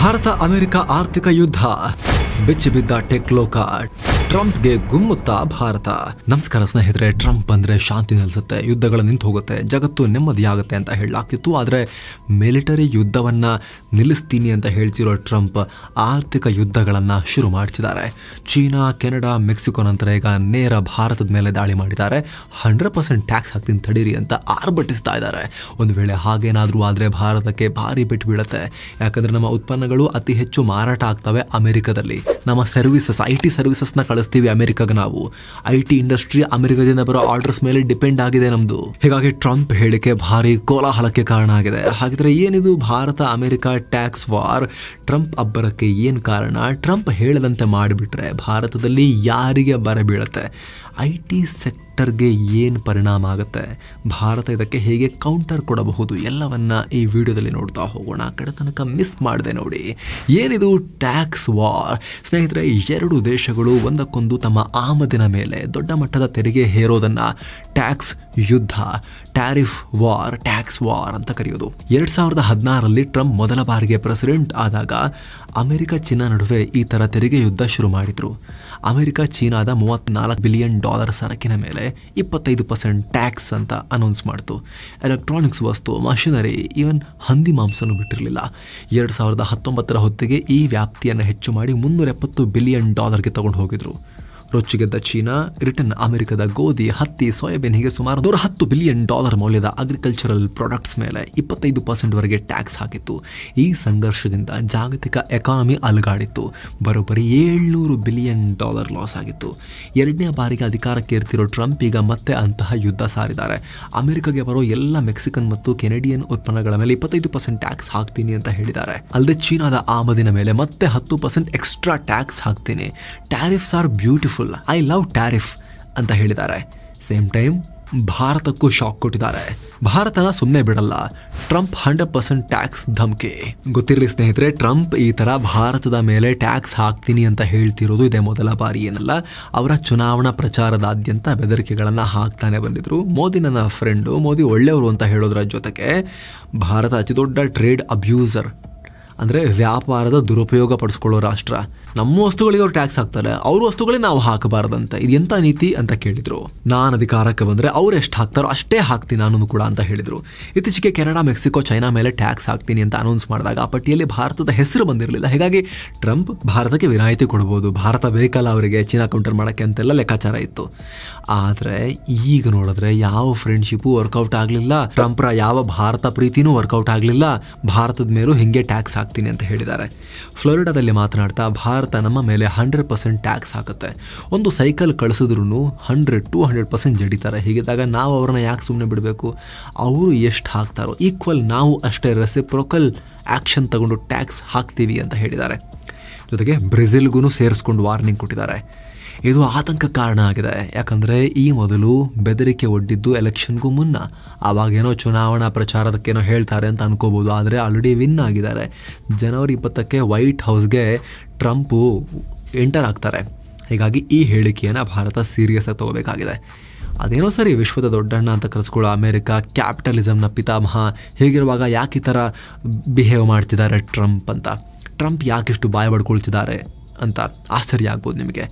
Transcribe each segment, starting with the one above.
Bharat America ಆರ್ಥಿಕ ಯುದ್ಧ, ಬೆಚ್ಚಿಬಿದ್ದ tech ಲೋಕ, ಟ್ರಂಪ್ಗೆ ಗುಮ್ಮುತ್ತಾ ಭಾರತ. ನಮಸ್ಕಾರ ಸ್ನೇಹಿತರೆ. ಟ್ರಂಪ್ ಬಂದ್ರೆ ಶಾಂತಿ ನೆಲೆಸುತ್ತೆ, ಯುದ್ಧಗಳು ನಿಂತು ಹೋಗುತ್ತೆ, ಜಗತ್ತು ನೆಮ್ಮದಿಯಾಗುತ್ತೆ ಅಂತ ಹೇಳಲಾಗ್ತಿತ್ತು. ಆದರೆ ಮಿಲಿಟರಿ ಯುದ್ಧವನ್ನ ನಿಲ್ಲಿಸ್ತೀನಿ ಅಂತ ಹೇಳ್ತಿರೋ ಟ್ರಂಪ್ ಆರ್ಥಿಕ ಯುದ್ಧಗಳನ್ನ ಶುರು ಮಾಡಿಸಿದ್ದಾರೆ. ಚೀನಾ, ಕೆನಡಾ, ಮೆಕ್ಸಿಕೋ ನಂತರ ಈಗ ನೇರ ಭಾರತದ ಮೇಲೆ ದಾಳಿ ಮಾಡಿದ್ದಾರೆ. 100% ಟ್ಯಾಕ್ಸ್ ಹಾಕ್ತೀನಿ ತಡೀರಿ ಅಂತ ಆರ್ಭಟಿಸ್ತಾ ಇದ್ದಾರೆ. ಒಂದು ವೇಳೆ ಹಾಗೇನಾದ್ರೂ ಆದ್ರೆ ಭಾರತಕ್ಕೆ ಭಾರಿ ಬಿಟ್ಟು ಬೀಳುತ್ತೆ. ಯಾಕಂದ್ರೆ ನಮ್ಮ ಉತ್ಪನ್ನಗಳು ಅತಿ ಹೆಚ್ಚು ಮಾರಾಟ ಆಗ್ತವೆ ಅಮೆರಿಕದಲ್ಲಿ. ನಮ್ಮ ಸರ್ವಿಸಸ್, IT ಸರ್ವಿಸಸ್ನ ಕಳಿಸ್ತೀವಿ ಅಮೆರಿಕಾಗ. ನಾವು IT ಇಂಡಸ್ಟ್ರಿ ಅಮೆರಿಕದಿಂದ ಬರೋ ಆರ್ಡರ್ಸ್ ಮೇಲೆ ಡಿಪೆಂಡ್ ಆಗಿದೆ ನಮ್ದು. ಹೀಗಾಗಿ ಟ್ರಂಪ್ ಹೇಳಿಕೆ ಭಾರಿ ಕೋಲಾಹಲಕ್ಕೆ ಕಾರಣ ಆಗಿದೆ. ಹಾಗಿದ್ರೆ ಏನಿದು Bharat America tax war? Trump ಅಬ್ಬರಕ್ಕೆ ಏನ್ ಕಾರಣ? ಟ್ರಂಪ್ ಹೇಳದಂತೆ ಮಾಡಿಬಿಟ್ರೆ ಭಾರತದಲ್ಲಿ ಯಾರಿಗೆ ಬರ ಬೀಳುತ್ತೆ? IT ಸೆಕ್ಟರ್ಗೆ ಏನು ಪರಿಣಾಮ ಆಗುತ್ತೆ? ಭಾರತ ಇದಕ್ಕೆ ಹೇಗೆ ಕೌಂಟರ್ ಕೊಡಬಹುದು? ಎಲ್ಲವನ್ನ ಈ ವಿಡಿಯೋದಲ್ಲಿ ನೋಡ್ತಾ ಹೋಗೋಣ. ಕಡೆ ತನಕ ಮಿಸ್ ಮಾಡದೆ ನೋಡಿ. ಏನಿದು ಟ್ಯಾಕ್ಸ್ ವಾರ್? ಸ್ನೇಹಿತರೆ, ಎರಡು ದೇಶಗಳು ಒಂದಕ್ಕೊಂದು ತಮ್ಮ ಆಮದಿನ ಮೇಲೆ ದೊಡ್ಡ ಮಟ್ಟದ ತೆರಿಗೆ ಹೇರೋದನ್ನ ಟ್ಯಾಕ್ಸ್ ಯುದ್ಧ, ಟ್ಯಾರಿಫ್ ವಾರ್, ಟ್ಯಾಕ್ಸ್ ವಾರ್ ಅಂತ ಕರೆಯೋದು. 2016ರಲ್ಲಿ ಟ್ರಂಪ್ ಮೊದಲ ಬಾರಿಗೆ ಪ್ರೆಸಿಡೆಂಟ್ ಆದಾಗ ಅಮೆರಿಕ ಚೀನಾ ನಡುವೆ ಈ ತರ ತೆರಿಗೆ ಯುದ್ಧ ಶುರು ಮಾಡಿದ್ರು. ಅಮೆರಿಕ ಚೀನಾದ $34 ಬಿಲಿಯನ್ ಸರಕಿನ ಮೇಲೆ 25% ಟ್ಯಾಕ್ಸ್ ಅಂತ ಅನೌನ್ಸ್ ಮಾಡ್ತು. ಎಲೆಕ್ಟ್ರಾನಿಕ್ಸ್ ವಸ್ತು, ಮಷಿನರಿ, ಈವನ್ ಹಂದಿ ಮಾಂಸನೂ ಬಿಟ್ಟಿರಲಿಲ್ಲ. 2019ರ ಹೊತ್ತಿಗೆ ಈ ವ್ಯಾಪ್ತಿಯನ್ನು ಹೆಚ್ಚು ಮಾಡಿ $370 ಬಿಲಿಯನ್ ತಗೊಂಡು ಹೋಗಿದ್ರು. ರೊಚ್ಚಿಗೆದ್ದ ಚೀನಾ ರಿಟರ್ನ್ ಅಮೆರಿಕದ ಗೋಧಿ, ಹತ್ತಿ, ಸೋಯಾಬೀನ್ ಹೀಗೆ ಸುಮಾರು $110 ಬಿಲಿಯನ್ ಮೌಲ್ಯದ ಅಗ್ರಿಕಲ್ಚರಲ್ ಪ್ರಾಡಕ್ಟ್ಸ್ ಮೇಲೆ 25% ವರೆಗೆ ಟ್ಯಾಕ್ಸ್ ಹಾಕಿತ್ತು. ಈ ಸಂಘರ್ಷದಿಂದ ಜಾಗತಿಕ ಎಕಾನಮಿ ಅಲುಗಾಡಿತ್ತು. ಬರೋಬ್ಬರಿ $700 ಬಿಲಿಯನ್ ಲಾಸ್ ಆಗಿತ್ತು. ಎರಡನೇ ಬಾರಿಗೆ ಅಧಿಕಾರಕ್ಕೆ ಏರ್ತಿರೋ ಟ್ರಂಪ್ ಈಗ ಮತ್ತೆ ಅಂತಹ ಯುದ್ಧ ಸಾರಿದ್ದಾರೆ. ಅಮೆರಿಕಗೆ ಬರೋ ಎಲ್ಲ ಮೆಕ್ಸಿಕನ್ ಮತ್ತು ಕೆನಡಿಯನ್ ಉತ್ಪನ್ನಗಳ ಮೇಲೆ 25% ಟ್ಯಾಕ್ಸ್ ಹಾಕ್ತೀನಿ ಅಂತ ಹೇಳಿದ್ದಾರೆ. ಅಲ್ಲದೆ ಚೀನಾದ ಆಮದಿನ ಮೇಲೆ ಮತ್ತೆ 10% ಎಕ್ಸ್ಟ್ರಾ ಟ್ಯಾಕ್ಸ್ ಹಾಕ್ತೀನಿ. Tariffs R beautiful, I love tariff ಅಂತ ಹೇಳಿದ್ದಾರೆ. ಸೇಮ್ ಟೈಮ್ ಭಾರತಕ್ಕೂ ಶಾಕ್ ಕೊಟ್ಟಿದ್ದಾರೆ. ಭಾರತನ ಸುಮ್ಮನೆ ಬಿಡಲ್ಲ, ಟ್ರಂಪ್ 100% ಟ್ಯಾಕ್ಸ್ ಧಮ್ಕಿ. ಗೊತ್ತಿರಲಿ ಸ್ನೇಹಿತರೆ, ಟ್ರಂಪ್ ಈ ತರ ಭಾರತದ ಮೇಲೆ ಟ್ಯಾಕ್ಸ್ ಹಾಕ್ತೀನಿ ಅಂತ ಹೇಳ್ತಿರೋದು ಇದೇ ಮೊದಲ ಬಾರಿ ಏನಲ್ಲ. ಅವರ ಚುನಾವಣಾ ಪ್ರಚಾರದಾದ್ಯಂತ ಬೆದರಿಕೆಗಳನ್ನ ಹಾಕ್ತಾನೆ ಬಂದಿದ್ರು. ಮೋದಿ ನನ್ನ ಫ್ರೆಂಡು, ಮೋದಿ ಒಳ್ಳೆಯವರು ಅಂತ ಹೇಳೋದ್ರ ಜೊತೆಗೆ ಭಾರತ ಅತಿ ದೊಡ್ಡ ಟ್ರೇಡ್ ಅಬ್ಯೂಸರ್, ಅಂದರೆ ವ್ಯಾಪಾರದ ದುರುಪಯೋಗ ಪಡಿಸ್ಕೊಳ್ಳೋ ರಾಷ್ಟ್ರ. ನಮ್ಮ ವಸ್ತುಗಳಿಗೆ ಅವ್ರು ಟ್ಯಾಕ್ಸ್ ಹಾಕ್ತಾರೆ, ಅವ್ರ ವಸ್ತುಗಳಿಗೆ ನಾವು ಹಾಕಬಾರದಂತೆ. ಇದು ಎಂತ ನೀತಿ ಅಂತ ಕೇಳಿದ್ರು. ನಾನು ಅಧಿಕಾರಕ್ಕೆ ಬಂದರೆ ಅವ್ರು ಎಷ್ಟು ಹಾಕ್ತಾರೋ ಅಷ್ಟೇ ಹಾಕ್ತೀನಿ ನಾನು ಕೂಡ ಅಂತ ಹೇಳಿದ್ರು. ಇತ್ತೀಚೆಗೆ ಕೆನಡಾ, ಮೆಕ್ಸಿಕೋ, ಚೈನಾ ಮೇಲೆ ಟ್ಯಾಕ್ಸ್ ಹಾಕ್ತೀನಿ ಅಂತ ಅನೌನ್ಸ್ ಮಾಡಿದಾಗ ಆ ಪಟ್ಟಿಯಲ್ಲಿ ಭಾರತದ ಹೆಸರು ಬಂದಿರಲಿಲ್ಲ. ಹೀಗಾಗಿ ಟ್ರಂಪ್ ಭಾರತಕ್ಕೆ ವಿನಾಯಿತಿ ಕೊಡ್ಬೋದು, ಭಾರತ ಬೇಕಲ್ಲ ಅವರಿಗೆ ಚೀನಾ ಕೌಂಟರ್ ಮಾಡೋಕ್ಕೆ ಅಂತೆಲ್ಲ ಲೆಕ್ಕಾಚಾರ ಇತ್ತು. ಆದರೆ ಈಗ ನೋಡಿದ್ರೆ ಯಾವ ಫ್ರೆಂಡ್ಶಿಪ್ಪು ವರ್ಕೌಟ್ ಆಗಲಿಲ್ಲ. ಟ್ರಂಪ್ರ ಯಾವ ಭಾರತ ಪ್ರೀತಿನೂ ವರ್ಕೌಟ್ ಆಗಲಿಲ್ಲ. ಭಾರತದ ಮೇಲೂ ಹಿಂಗೆ ಟ್ಯಾಕ್ಸ್ ಹಾಕ್ತೀನಿ ಅಂತ ಹೇಳಿದ್ದಾರೆ. ಫ್ಲೋರಿಡಾದಲ್ಲಿ ಮಾತನಾಡ್ತಾ ಭಾರತ ನಮ್ಮ ಮೇಲೆ 100% ಟ್ಯಾಕ್ಸ್ ಹಾಕುತ್ತೆ. ಒಂದು ಸೈಕಲ್ ಕಳಿಸಿದ್ರು 100-200% ಜಡಿತಾರೆ. ಹೀಗಿದ್ದಾಗ ನಾವು ಅವ್ರನ್ನ ಯಾಕೆ ಸುಮ್ಮನೆ ಬಿಡಬೇಕು? ಅವರು ಎಷ್ಟು ಹಾಕ್ತಾರೋ ಈಕ್ವಲ್ ನಾವು ಅಷ್ಟೇ ರೆಸಿಪ್ರೋಕಲ್ ಆಕ್ಷನ್ ತಗೊಂಡು ಟ್ಯಾಕ್ಸ್ ಹಾಕ್ತೀವಿ ಅಂತ ಹೇಳಿದ್ದಾರೆ. ಜೊತೆಗೆ ಬ್ರೆಜಿಲ್ಗೂ ಸೇರಿಸ್ಕೊಂಡು ವಾರ್ನಿಂಗ್ ಕೊಟ್ಟಿದ್ದಾರೆ. ಇದು ಆತಂಕ ಕಾರಣ ಆಗಿದೆ. ಯಾಕಂದರೆ ಈ ಮೊದಲು ಬೆದರಿಕೆ ಒಡ್ಡಿದ್ದು ಎಲೆಕ್ಷನ್ಗೂ ಮುನ್ನ. ಆವಾಗೇನೋ ಚುನಾವಣಾ ಪ್ರಚಾರದಕ್ಕೇನೋ ಹೇಳ್ತಾರೆ ಅಂತ ಅನ್ಕೋಬೋದು. ಆದರೆ ಆಲ್ರೆಡಿ ವಿನ್ ಆಗಿದ್ದಾರೆ. ಜನವರಿ 20ಕ್ಕೆ ವೈಟ್ ಹೌಸ್ಗೆ ಟ್ರಂಪು ಎಂಟರ್ ಆಗ್ತಾರೆ. ಹೀಗಾಗಿ ಈ ಹೇಳಿಕೆಯನ್ನು ಭಾರತ ಸೀರಿಯಸ್ ಆಗಿ ತಗೋಬೇಕಾಗಿದೆ. ಅದೇನೋ ಸರಿ, ವಿಶ್ವದ ದೊಡ್ಡಣ್ಣ ಅಂತ ಕರೆಸ್ಕೊಳ್ಳೋ ಅಮೆರಿಕ, ಕ್ಯಾಪಿಟಲಿಸಮ್ನ ಪಿತಾಮಹ, ಹೀಗಿರುವಾಗ ಯಾಕೆ ಈ ಥರ ಬಿಹೇವ್ ಮಾಡ್ತಿದ್ದಾರೆ ಟ್ರಂಪ್ ಅಂತ, ಟ್ರಂಪ್ ಯಾಕಿಷ್ಟು ಬಾಯ ಬಡ್ಕೊಳ್ತಿದ್ದಾರೆ ಅಂತ ಆಶ್ಚರ್ಯ ಆಗ್ಬೋದು ನಿಮಗೆ.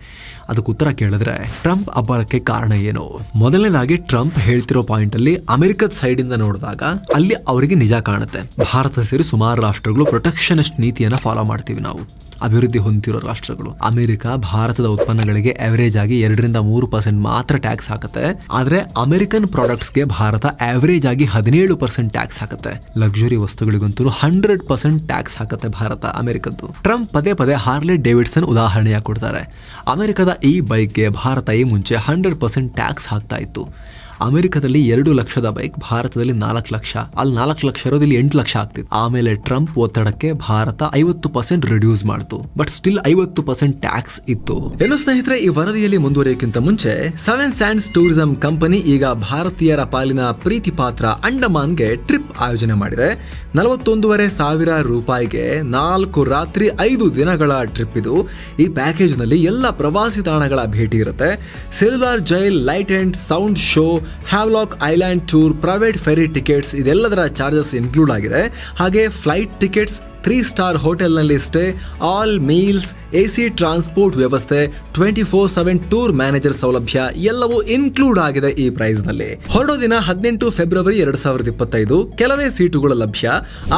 ಅದಕ್ಕೆ ಉತ್ತರ ಕೇಳಿದ್ರೆ ಟ್ರಂಪ್ ಅಬ್ಬರಕ್ಕೆ ಕಾರಣ ಏನು? ಮೊದಲನೇದಾಗಿ ಟ್ರಂಪ್ ಹೇಳ್ತಿರೋ ಪಾಯಿಂಟ್ ಅಲ್ಲಿ ಅಮೆರಿಕದ ಸೈಡ್ ಇಂದ ನೋಡಿದಾಗ ಅಲ್ಲಿ ಅವರಿಗೆ ನಿಜ ಕಾಣುತ್ತೆ. ಭಾರತ ಸೇರಿ ಸುಮಾರು ರಾಷ್ಟ್ರಗಳು ಪ್ರೊಟೆಕ್ಷನಿಸ್ಟ್ ನೀತಿಯನ್ನ ಫಾಲೋ ಮಾಡ್ತೀವಿ ನಾವು, ಅಭಿವೃದ್ಧಿ ಹೊಂದಿರೋ ರಾಷ್ಟ್ರಗಳು. ಅಮೆರಿಕ ಭಾರತದ ಉತ್ಪನ್ನಗಳಿಗೆ ಆವರೇಜ್ ಆಗಿ 2-3% ಮಾತ್ರ ಟ್ಯಾಕ್ಸ್ ಹಾಕುತ್ತೆ. ಆದ್ರೆ ಅಮೆರಿಕನ್ ಪ್ರಾಡಕ್ಟ್ಸ್ಗೆ ಭಾರತ ಆವರೇಜ್ ಆಗಿ 17% ಟ್ಯಾಕ್ಸ್ ಹಾಕುತ್ತೆ. ಲಕ್ಸುರಿ ವಸ್ತುಗಳಿಗಂತೂ 100% ಟ್ಯಾಕ್ಸ್ ಹಾಕುತ್ತೆ ಭಾರತ ಅಮೆರಿಕದ್ದು. ಟ್ರಂಪ್ ಪದೇ ಪದೇ ಹಾರ್ಲೆ ಡೇವಿಡ್ಸನ್ ಉದಾಹರಣೆಯಾಗಿ ಕೊಡ್ತಾರೆ. ಅಮೆರಿಕದ ಈ ಬೈಕ್ಗೆ ಭಾರತ ಈ ಮುಂಚೆ 100% ಟ್ಯಾಕ್ಸ್ ಹಾಕ್ತಾ ಇತ್ತು. ಅಮೆರಿಕದಲ್ಲಿ 2 ಲಕ್ಷದ ಬೈಕ್, ಭಾರತದಲ್ಲಿ 4 ಲಕ್ಷ. ಅಲ್ಲಿ 4 ಲಕ್ಷ ಇರೋದು ಇಲ್ಲಿ 8 ಲಕ್ಷ ಆಗ್ತಿತ್ತು. ಆಮೇಲೆ ಟ್ರಂಪ್ ಒತ್ತಡಕ್ಕೆ ಭಾರತ 50% ರಿಡ್ಯೂಸ್ ಮಾಡ್ತು. ಬಟ್ ಸ್ಟಿಲ್ 50% ಟ್ಯಾಕ್ಸ್ ಇತ್ತು. ಏನು ಸ್ನೇಹಿತರೆ, ಈ ವರದಿಯಲ್ಲಿ ಮುಂದುವರಿಯೋಕ್ಕಿಂತ ಮುಂಚೆ 7 ಸ್ಯಾಂಡ್ಸ್ ಟೂರಿಸಂ ಕಂಪನಿ ಈಗ ಭಾರತೀಯರ ಪಾಲಿನ ಪ್ರೀತಿ ಪಾತ್ರ ಅಂಡಮಾನ್ಗೆ ಟ್ರಿಪ್ ಆಯೋಜನೆ ಮಾಡಿದೆ. 41,500 ರೂಪಾಯಿಗೆ 4 ರಾತ್ರಿ 5 ದಿನಗಳ ಟ್ರಿಪ್ ಇದು. ಈ ಪ್ಯಾಕೇಜ್ ನಲ್ಲಿ ಎಲ್ಲ ಪ್ರವಾಸಿ ತಾಣಗಳ ಭೇಟಿ ಇರುತ್ತೆ. Cellular jail, light and sound show, Havelock island tour, private ferry tickets ಇದೆಲ್ಲದರ ಚಾರ್ಜಸ್ ಇನ್ಕ್ಲೂಡ್ ಆಗಿದೆ. ಹಾಗೆ ಫ್ಲೈಟ್ ಟಿಕೆಟ್ಸ್, 3 ಸ್ಟಾರ್ ಹೋಟೆಲ್ನಲ್ಲಿ stay, all meals, AC transport ವ್ಯವಸ್ಥೆ, 24/7 ಟೂರ್ ಮ್ಯಾನೇಜರ್ ಸೌಲಭ್ಯ ಎಲ್ಲವೂ ಇನ್ಕ್ಲೂಡ್ ಆಗಿದೆ ಈ ಪ್ರೈಸ್ ನಲ್ಲಿ. ಹೊರಡೋ ದಿನ 18 ಫೆಬ್ರವರಿ 2025. ಕೆಲವೇ ಸೀಟುಗಳು ಲಭ್ಯ.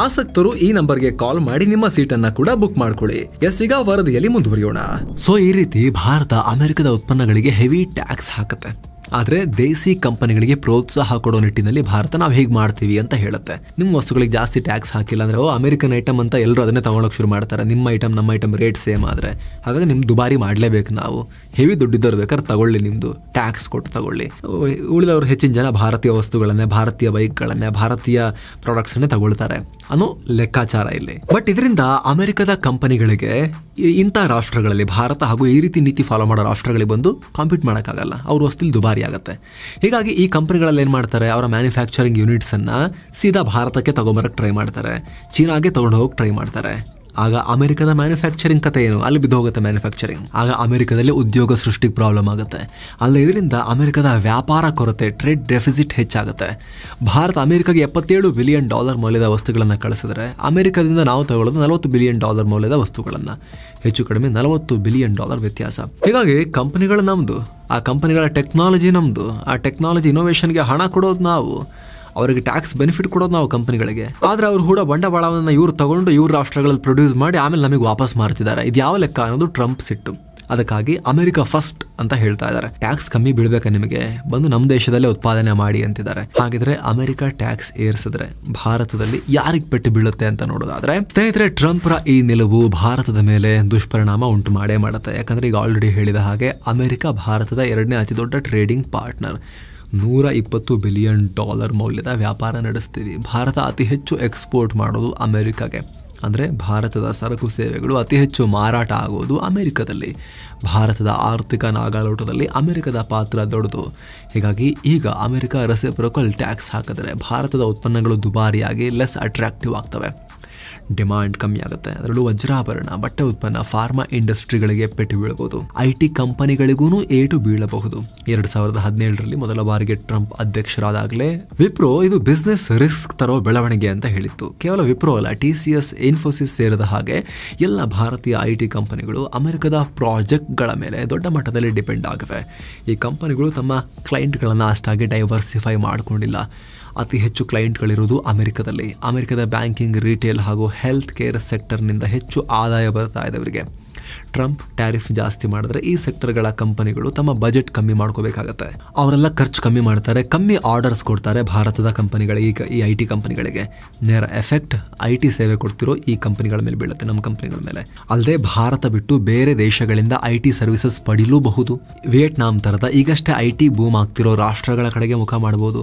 ಆಸಕ್ತರು ಈ ನಂಬರ್ಗೆ ಕಾಲ್ ಮಾಡಿ ನಿಮ್ಮ ಸೀಟನ್ನ ಕೂಡ ಬುಕ್ ಮಾಡ್ಕೊಳ್ಳಿ. ಈಗ ವರದಿಯಲ್ಲಿ ಮುಂದುವರಿಯೋಣ. ಸೊ ಈ ರೀತಿ ಭಾರತ ಅಮೆರಿಕದ ಉತ್ಪನ್ನಗಳಿಗೆ ಹೆವಿ ಟ್ಯಾಕ್ಸ್ ಹಾಕುತ್ತೆ. ಆದ್ರೆ ದೇಸಿ ಕಂಪನಿಗಳಿಗೆ ಪ್ರೋತ್ಸಾಹ ಕೊಡೋ ನಿಟ್ಟಿನಲ್ಲಿ ಭಾರತ ನಾವು ಹೇಗೆ ಮಾಡ್ತೀವಿ ಅಂತ ಹೇಳುತ್ತೆ. ನಿಮ್ಮ ವಸ್ತುಗಳಿಗೆ ಜಾಸ್ತಿ ಟ್ಯಾಕ್ಸ್ ಹಾಕಿಲ್ಲ ಅಂದ್ರೆ ಅಮೆರಿಕನ್ ಐಟಮ್ ಅಂತ ಎಲ್ಲರೂ ಅದನ್ನೇ ತಗೊಳಕ್ ಶುರು ಮಾಡ್ತಾರೆ. ನಿಮ್ಮ ಐಟಮ್ ನಮ್ಮ ಐಟಮ್ ರೇಟ್ ಸೇಮ್ ಆದ್ರೆ ಹಾಗಾಗಿ ನಿಮ್ ದುಬಾರಿ ಮಾಡ್ಲೇಬೇಕು. ನಾವು ಹೆವಿ ದುಡ್ಡಿದ್ದವ್ರು ಬೇಕಾದ್ರೆ ತಗೊಳ್ಳಿ, ನಿಮ್ದು ಟ್ಯಾಕ್ಸ್ ಕೊಟ್ಟು ತಗೊಳ್ಳಿ. ಉಳಿದವರು ಹೆಚ್ಚಿನ ಜನ ಭಾರತೀಯ ವಸ್ತುಗಳನ್ನೇ, ಭಾರತೀಯ ಬೈಕ್ಗಳನ್ನೇ, ಭಾರತೀಯ ಪ್ರಾಡಕ್ಟ್ಸ್ ಅನ್ನೇ ತಗೊಳ್ತಾರೆ ಅನ್ನೋ ಲೆಕ್ಕಾಚಾರ ಇಲ್ಲಿ. ಬಟ್ ಇದರಿಂದ ಅಮೆರಿಕದ ಕಂಪನಿಗಳಿಗೆ ಇಂಥ ರಾಷ್ಟ್ರಗಳಲ್ಲಿ, ಭಾರತ ಹಾಗೂ ಈ ರೀತಿ ನೀತಿ ಫಾಲೋ ಮಾಡೋ ರಾಷ್ಟ್ರಗಳಿಗೆ ಬಂದು ಕಾಂಪೀಟ್ ಮಾಡೋಕ್ಕಾಗಲ್ಲ. ಅವ್ರ ವಸ್ತು ದುಬಾರಿ ಆಗುತ್ತೆ. ಹೀಗಾಗಿ ಈ ಕಂಪನಿಗಳಲ್ಲಿ ಏನ್ ಮಾಡ್ತಾರೆ, ಅವರ ಮ್ಯಾನುಫ್ಯಾಕ್ಚರಿಂಗ್ ಯೂನಿಟ್ಸ್ ಅನ್ನ ಸೀದಾ ಭಾರತಕ್ಕೆ ತಗೊಂಬರಕ್ ಟ್ರೈ ಮಾಡ್ತಾರೆ, ಚೀನಾಗೆ ತಗೊಂಡು ಹೋಗಕ್ ಟ್ರೈ ಮಾಡ್ತಾರೆ. ಆಗ ಅಮೆರಿಕದ ಮ್ಯಾನುಫ್ಯಾಕ್ಚರಿಂಗ್ ಕತೆ ಏನು, ಅಲ್ಲಿ ಬಿದ್ದು ಹೋಗುತ್ತೆ ಮ್ಯಾನುಫ್ಯಾಕ್ಚರಿಂಗ್. ಆಗ ಅಮೆರಿಕದಲ್ಲಿ ಉದ್ಯೋಗ ಸೃಷ್ಟಿಗೆ ಪ್ರಾಬ್ಲಮ್ ಆಗುತ್ತೆ. ಅಲ್ಲ ಇದರಿಂದ ಅಮೆರಿಕದ ವ್ಯಾಪಾರ ಕೊರತೆ, ಟ್ರೇಡ್ ಡೆಫಿಸಿಟ್ ಹೆಚ್ಚಾಗುತ್ತೆ. ಭಾರತ ಅಮೆರಿಕಾಗೆ $77 ಬಿಲಿಯನ್ ಮೌಲ್ಯದ ವಸ್ತುಗಳನ್ನು ಕಳಿಸಿದ್ರೆ ಅಮೆರಿಕದಿಂದ ನಾವು ತಗೊಳ್ಳೋದು $40 ಬಿಲಿಯನ್ ಮೌಲ್ಯದ ವಸ್ತುಗಳನ್ನ, ಹೆಚ್ಚು ಕಡಿಮೆ $40 ಬಿಲಿಯನ್ ವ್ಯತ್ಯಾಸ. ಹೀಗಾಗಿ ಕಂಪನಿಗಳು ನಮ್ದು, ಆ ಕಂಪನಿಗಳ ಟೆಕ್ನಾಲಜಿ ನಮ್ದು, ಆ ಟೆಕ್ನಾಲಜಿ ಇನೋವೇಷನ್ಗೆ ಹಣ ಕೊಡೋದು ನಾವು, ಅವರಿಗೆ ಟ್ಯಾಕ್ಸ್ ಬೆನಿಫಿಟ್ ಕೊಡೋದು ನಾವು ಕಂಪನಿಗಳಿಗೆ. ಆದ್ರೆ ಅವ್ರು ಕೂಡ ಬಂಡವಾಳವನ್ನು ಇವ್ರು ತಗೊಂಡು ಇವ್ರ ರಾಷ್ಟ್ರಗಳಲ್ಲಿ ಪ್ರೊಡ್ಯೂಸ್ ಮಾಡಿ ಆಮೇಲೆ ನಮಗೆ ವಾಪಸ್ ಮಾರ್ತಿದ್ದಾರೆ. ಇದು ಯಾವ ಲೆಕ್ಕ ಅನ್ನೋದು ಟ್ರಂಪ್ ಸಿಟ್ಟು. ಅದಕ್ಕಾಗಿ ಅಮೆರಿಕ ಫಸ್ಟ್ ಅಂತ ಹೇಳ್ತಾ ಇದ್ದಾರೆ. ಟ್ಯಾಕ್ಸ್ ಕಮ್ಮಿ ಬೀಳ್ಬೇಕಾ ನಿಮಗೆ, ಬಂದು ನಮ್ಮ ದೇಶದಲ್ಲೇ ಉತ್ಪಾದನೆ ಮಾಡಿ ಅಂತಿದ್ದಾರೆ. ಹಾಗಿದ್ರೆ ಅಮೆರಿಕ ಟ್ಯಾಕ್ಸ್ ಏರಿಸಿದ್ರೆ ಭಾರತದಲ್ಲಿ ಯಾರಿಗೆ ಪೆಟ್ಟು ಬೀಳುತ್ತೆ ಅಂತ ನೋಡೋದಾದ್ರೆ, ಸ್ನೇಹಿತರೆ, ಟ್ರಂಪ್ರ ಈ ನಿಲುವು ಭಾರತದ ಮೇಲೆ ದುಷ್ಪರಿಣಾಮ ಉಂಟು ಮಾಡೇ ಮಾಡುತ್ತೆ. ಯಾಕಂದ್ರೆ ಈಗ ಆಲ್ರೆಡಿ ಹೇಳಿದ ಹಾಗೆ ಅಮೆರಿಕ ಭಾರತದ 2ನೇ ಅತಿ ದೊಡ್ಡ ಟ್ರೇಡಿಂಗ್ ಪಾರ್ಟ್ನರ್. $120 ಬಿಲಿಯನ್ ಮೌಲ್ಯದ ವ್ಯಾಪಾರ ನಡೆಸ್ತೀವಿ. ಭಾರತ ಅತಿ ಹೆಚ್ಚು ಎಕ್ಸ್ಪೋರ್ಟ್ ಮಾಡೋದು ಅಮೆರಿಕಾಗೆ. ಅಂದರೆ ಭಾರತದ ಸರಕು ಸೇವೆಗಳು ಅತಿ ಹೆಚ್ಚು ಮಾರಾಟ ಆಗೋದು ಅಮೆರಿಕದಲ್ಲಿ. ಭಾರತದ ಆರ್ಥಿಕ ನಾಗಾಲೋಟದಲ್ಲಿ ಅಮೆರಿಕದ ಪಾತ್ರ ದೊಡ್ಡದು. ಹೀಗಾಗಿ ಈಗ ಅಮೆರಿಕ ರೆಸಿಪ್ರೋಕಲ್ ಟ್ಯಾಕ್ಸ್ ಹಾಕಿದ್ರೆ ಭಾರತದ ಉತ್ಪನ್ನಗಳು ದುಬಾರಿಯಾಗಿ ಲೆಸ್ ಅಟ್ರಾಕ್ಟಿವ್ ಆಗ್ತವೆ, ಡಿಮಾಂಡ್ ಕಮ್ಮಿ ಆಗುತ್ತೆ. ಅದರಲ್ಲೂ ವಜ್ರಾಭರಣ, ಬಟ್ಟೆ ಉತ್ಪನ್ನ, ಫಾರ್ಮಾ ಇಂಡಸ್ಟ್ರಿಗಳಿಗೆ ಪೆಟ್ಟು ಬೀಳಬಹುದು. IT ಕಂಪನಿಗಳಿಗೂ ಏಟು ಬೀಳಬಹುದು. 2017ರಲ್ಲಿ ಮೊದಲ ಬಾರಿಗೆ ಟ್ರಂಪ್ ಅಧ್ಯಕ್ಷರಾದಾಗಲೇ ವಿಪ್ರೋ ಇದು ಬಿಸ್ನೆಸ್ ರಿಸ್ಕ್ ತರೋ ಬೆಳವಣಿಗೆ ಅಂತ ಹೇಳಿತ್ತು. ಕೇವಲ ವಿಪ್ರೋ ಅಲ್ಲ, TCS, ಇನ್ಫೋಸಿಸ್ ಸೇರಿದ ಹಾಗೆ ಎಲ್ಲ ಭಾರತೀಯ IT ಕಂಪನಿಗಳು ಅಮೆರಿಕದ ಪ್ರಾಜೆಕ್ಟ್ಗಳ ಮೇಲೆ ದೊಡ್ಡ ಮಟ್ಟದಲ್ಲಿ ಡಿಪೆಂಡ್ ಆಗಿವೆ. ಈ ಕಂಪನಿಗಳು ತಮ್ಮ ಕ್ಲೈಂಟ್ಗಳನ್ನು ಅಷ್ಟಾಗಿ ಡೈವರ್ಸಿಫೈ ಮಾಡಿಕೊಂಡಿಲ್ಲ. ಅತಿ ಹೆಚ್ಚು ಕ್ಲೈಂಟ್ಗಳಿರುವುದು ಅಮೆರಿಕದಲ್ಲಿ. ಅಮೆರಿಕದ ಬ್ಯಾಂಕಿಂಗ್, ರಿಟೇಲ್ ಹಾಗೂ ಹೆಲ್ತ್ ಕೇರ್ ಸೆಕ್ಟರ್ನಿಂದ ಹೆಚ್ಚು ಆದಾಯ ಬರ್ತಾ ಇದೆ ಅವರಿಗೆ. ಟ್ರಂಪ್ ಟ್ಯಾರಿಫ್ ಜಾಸ್ತಿ ಮಾಡಿದ್ರೆ ಈ ಸೆಕ್ಟರ್ಗಳ ಕಂಪನಿಗಳು ತಮ್ಮ ಬಜೆಟ್ ಕಮ್ಮಿ ಮಾಡ್ಕೋಬೇಕಾಗತ್ತೆ. ಅವರೆಲ್ಲ ಖರ್ಚು ಕಮ್ಮಿ ಮಾಡ್ತಾರೆ, ಕಮ್ಮಿ ಆರ್ಡರ್ಸ್ ಕೊಡ್ತಾರೆ ಭಾರತದ ಕಂಪನಿಗಳಿಗೆ. ಈಗ ಈ IT ಕಂಪನಿಗಳಿಗೆ ನೇರ ಎಫೆಕ್ಟ್ IT ಸೇವೆ ಕೊಡ್ತಿರೋ ಈ ಕಂಪನಿಗಳ ಮೇಲೆ ಬೀಳುತ್ತೆ, ನಮ್ಮ ಕಂಪನಿಗಳ ಮೇಲೆ. ಅಲ್ಲದೆ ಭಾರತ ಬಿಟ್ಟು ಬೇರೆ ದೇಶಗಳಿಂದ IT ಸರ್ವಿಸಸ್ ಪಡಿಲೂಬಹುದು. ವಿಯೆಟ್ನಾಂ ತರದ ಈಗಷ್ಟೇ IT ಬೂಮ್ ಆಗ್ತಿರೋ ರಾಷ್ಟ್ರಗಳ ಕಡೆಗೆ ಮುಖ ಮಾಡಬಹುದು.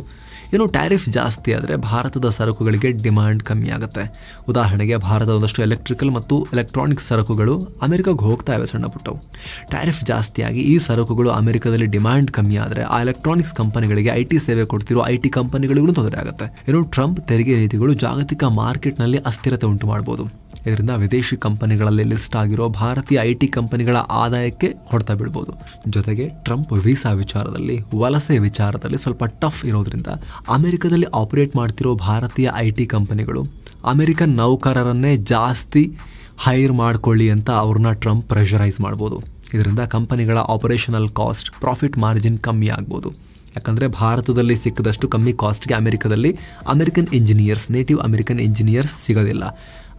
ಏನು ಟ್ಯಾರಿಫ್ ಜಾಸ್ತಿ ಆದರೆ ಭಾರತದ ಸರಕುಗಳಿಗೆ ಡಿಮಾಂಡ್ ಕಮ್ಮಿ ಆಗುತ್ತೆ. ಉದಾಹರಣೆಗೆ ಭಾರತದ ಒಂದಷ್ಟು ಎಲೆಕ್ಟ್ರಿಕಲ್ ಮತ್ತು ಎಲೆಕ್ಟ್ರಾನಿಕ್ಸ್ ಸರಕುಗಳು ಅಮೆರಿಕಾಗೆ ಹೋಗ್ತಾ ಇವೆ, ಸಣ್ಣ ಪುಟ್ಟವು. ಟ್ಯಾರಿಫ್ ಜಾಸ್ತಿಯಾಗಿ ಈ ಸರಕುಗಳು ಅಮೆರಿಕದಲ್ಲಿ ಡಿಮಾಂಡ್ ಕಮ್ಮಿ ಆದರೆ ಆ ಎಲೆಕ್ಟ್ರಾನಿಕ್ಸ್ ಕಂಪನಿಗಳಿಗೆ IT ಸೇವೆ ಕೊಡ್ತಿರೋ IT ಕಂಪನಿಗಳಿಗೂ ತೊಂದರೆ ಆಗುತ್ತೆ. ಏನು ಟ್ರಂಪ್ ತೆರಿಗೆ ನೀತಿಗಳು ಜಾಗತಿಕ ಮಾರ್ಕೆಟ್ನಲ್ಲಿ ಅಸ್ಥಿರತೆ ಉಂಟು ಮಾಡಬಹುದು. ಇದರಿಂದ ವಿದೇಶಿ ಕಂಪನಿಗಳಲ್ಲಿ ಲಿಸ್ಟ್ ಆಗಿರೋ ಭಾರತೀಯ IT ಕಂಪನಿಗಳ ಆದಾಯಕ್ಕೆ ಹೊಡೆತ ಬೀಳ್ಬೋದು. ಜೊತೆಗೆ ಟ್ರಂಪ್ ವೀಸಾ ವಿಚಾರದಲ್ಲಿ, ವಲಸೆ ವಿಚಾರದಲ್ಲಿ ಸ್ವಲ್ಪ ಟಫ್ ಇರೋದ್ರಿಂದ ಅಮೆರಿಕದಲ್ಲಿ ಆಪರೇಟ್ ಮಾಡ್ತಿರೋ ಭಾರತೀಯ IT ಕಂಪನಿಗಳು ಅಮೆರಿಕನ್ ನೌಕರರನ್ನೇ ಜಾಸ್ತಿ ಹೈರ್ ಮಾಡ್ಕೊಳ್ಳಿ ಅಂತ ಅವ್ರನ್ನ ಟ್ರಂಪ್ ಪ್ರೆಷರೈಸ್ ಮಾಡ್ಬೋದು. ಇದರಿಂದ ಕಂಪನಿಗಳ ಆಪರೇಷನಲ್ ಕಾಸ್ಟ್, ಪ್ರಾಫಿಟ್ ಮಾರ್ಜಿನ್ ಕಮ್ಮಿ ಆಗ್ಬೋದು. ಯಾಕಂದರೆ ಭಾರತದಲ್ಲಿ ಸಿಕ್ಕದಷ್ಟು ಕಮ್ಮಿ ಕಾಸ್ಟ್ಗೆ ಅಮೆರಿಕದಲ್ಲಿ American engineers, native American engineers ಸಿಗೋದಿಲ್ಲ.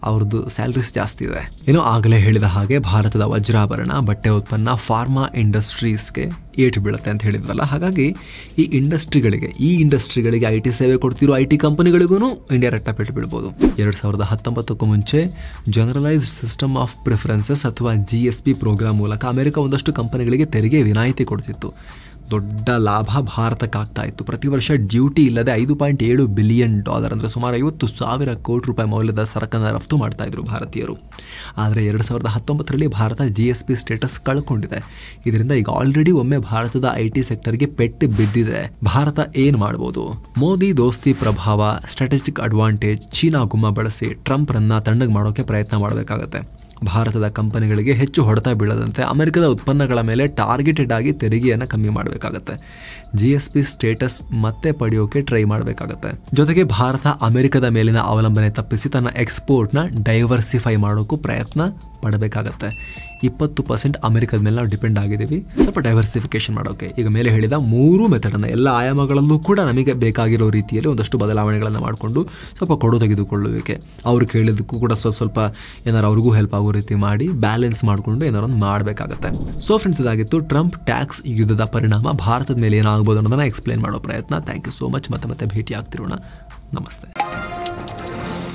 ಅವ್ರದ್ದು ಸ್ಯಾಲರೀಸ್ ಜಾಸ್ತಿ ಇದೆ. ಏನೋ ಆಗಲೇ ಹೇಳಿದ ಹಾಗೆ ಭಾರತದ ವಜ್ರಾಭರಣ, ಬಟ್ಟೆ ಉತ್ಪನ್ನ, ಫಾರ್ಮಾ ಇಂಡಸ್ಟ್ರೀಸ್ಗೆ ಏಟು ಬೀಳುತ್ತೆ ಅಂತ ಹೇಳಿದ್ವಲ್ಲ. ಹಾಗಾಗಿ ಈ ಇಂಡಸ್ಟ್ರಿಗಳಿಗೆ IT ಸೇವೆ ಕೊಡ್ತಿರೋ IT ಕಂಪನಿಗಳಿಗೂ ಇಂಡೈರೆಕ್ಟ್ ಪೆಟ್ಟು ಬೀಳ್ಬೋದು. 2019ಕ್ಕೂ ಮುಂಚೆ ಜನರಲೈಸ್ಡ್ ಸಿಸ್ಟಮ್ ಆಫ್ ಪ್ರಿಫರೆನ್ಸಸ್ ಅಥವಾ GSP ಪ್ರೋಗ್ರಾಮ್ ಮೂಲಕ ಅಮೆರಿಕ ಒಂದಷ್ಟು ಕಂಪನಿಗಳಿಗೆ ತೆರಿಗೆ ವಿನಾಯಿತಿ ಕೊಡ್ತಿತ್ತು. ದೊಡ್ಡ ಲಾಭ ಭಾರತಕ್ಕೆ ಆಗ್ತಾ ಇತ್ತು. ಪ್ರತಿ ವರ್ಷ ಡ್ಯೂಟಿ ಇಲ್ಲದೆ $5.7 ಬಿಲಿಯನ್ ಅಂದರೆ ಸುಮಾರು 50,000 ಕೋಟಿ ರೂಪಾಯಿ ಮೌಲ್ಯದ ಸರಕನ್ನು ರಫ್ತು ಮಾಡ್ತಾ ಇದ್ರು ಭಾರತೀಯರು. ಆದರೆ 2019ರಲ್ಲಿ ಭಾರತ GSP ಸ್ಟೇಟಸ್ ಕಳ್ಕೊಂಡಿದೆ. ಇದರಿಂದ ಈಗ ಆಲ್ರೆಡಿ ಒಮ್ಮೆ ಭಾರತದ IT ಸೆಕ್ಟರ್ಗೆ ಪೆಟ್ಟು ಬಿದ್ದಿದೆ. ಭಾರತ ಏನ್ ಮಾಡಬಹುದು? ಮೋದಿ ದೋಸ್ತಿ ಪ್ರಭಾವ, ಸ್ಟ್ರಾಟಜಿಕ್ ಅಡ್ವಾಂಟೇಜ್, ಚೀನಾ ಗುಮ್ಮ ಬಳಸಿ ಟ್ರಂಪ್ ರನ್ನ ತಣ್ಣಗೆ ಮಾಡೋಕೆ ಪ್ರಯತ್ನ ಮಾಡಬೇಕಾಗತ್ತೆ. ಭಾರತದ ಕಂಪನಿಗಳಿಗೆ ಹೆಚ್ಚು ಹೊಡೆತ ಬೀಳದಂತೆ ಅಮೆರಿಕದ ಉತ್ಪನ್ನಗಳ ಮೇಲೆ ಟಾರ್ಗೆಟೆಡ್ ಆಗಿ ತೆರಿಗೆಯನ್ನು ಕಮ್ಮಿ ಮಾಡಬೇಕಾಗತ್ತೆ. GSP ಸ್ಟೇಟಸ್ ಮತ್ತೆ ಪಡೆಯೋಕೆ ಟ್ರೈ ಮಾಡಬೇಕಾಗತ್ತೆ. ಜೊತೆಗೆ ಭಾರತ ಅಮೆರಿಕದ ಮೇಲಿನ ಅವಲಂಬನೆ ತಪ್ಪಿಸಿ ತನ್ನ ಎಕ್ಸ್ಪೋರ್ಟ್ನ ಡೈವರ್ಸಿಫೈ ಮಾಡೋಕ್ಕೂ ಪ್ರಯತ್ನ ಪಡಬೇಕಾಗತ್ತೆ. 20% ಅಮೆರಿಕದ ಮೇಲೆ ನಾವು ಡಿಪೆಂಡ್ ಆಗಿದ್ದೀವಿ. ಸ್ವಲ್ಪ ಡೈವರ್ಸಿಫಿಕೇಶನ್ ಮಾಡೋಕೆ ಈಗ ಮೇಲೆ ಹೇಳಿದ 3 ಮೆಥಡನ್ನು ಎಲ್ಲ ಆಯಾಮಗಳಲ್ಲೂ ಕೂಡ ನಮಗೆ ಬೇಕಾಗಿರೋ ರೀತಿಯಲ್ಲಿ ಒಂದಷ್ಟು ಬದಲಾವಣೆಗಳನ್ನು ಮಾಡಿಕೊಂಡು ಸ್ವಲ್ಪ ಕೊಡು ತೆಗೆದುಕೊಳ್ಳುವಿಕೆ, ಅವ್ರು ಕೇಳಿದಕ್ಕೂ ಕೂಡ ಸ್ವಲ್ಪ ಏನಾರು ಅವ್ರಿಗೂ ಹೆಲ್ಪ್ ಆಗೋ ರೀತಿ ಮಾಡಿ ಬ್ಯಾಲೆನ್ಸ್ ಮಾಡಿಕೊಂಡು ಏನಾರು ಒಂದು ಮಾಡಬೇಕಾಗತ್ತೆ. ಸೊ ಫ್ರೆಂಡ್ಸ್, ಇದಾಗಿತ್ತು ಟ್ರಂಪ್ ಟ್ಯಾಕ್ಸ್ ಯುದ್ಧದ ಪರಿಣಾಮ ಭಾರತದ ಮೇಲೆ ಏನಾಗ್ಬೋದು ಅನ್ನೋದನ್ನ ಎಕ್ಸ್ಪ್ಲೇನ್ ಮಾಡೋ ಪ್ರಯತ್ನ. Thank you so much. ಮತ್ತೆ ಭೇಟಿ ಆಗ್ತಿರೋಣ. ನಮಸ್ತೆ.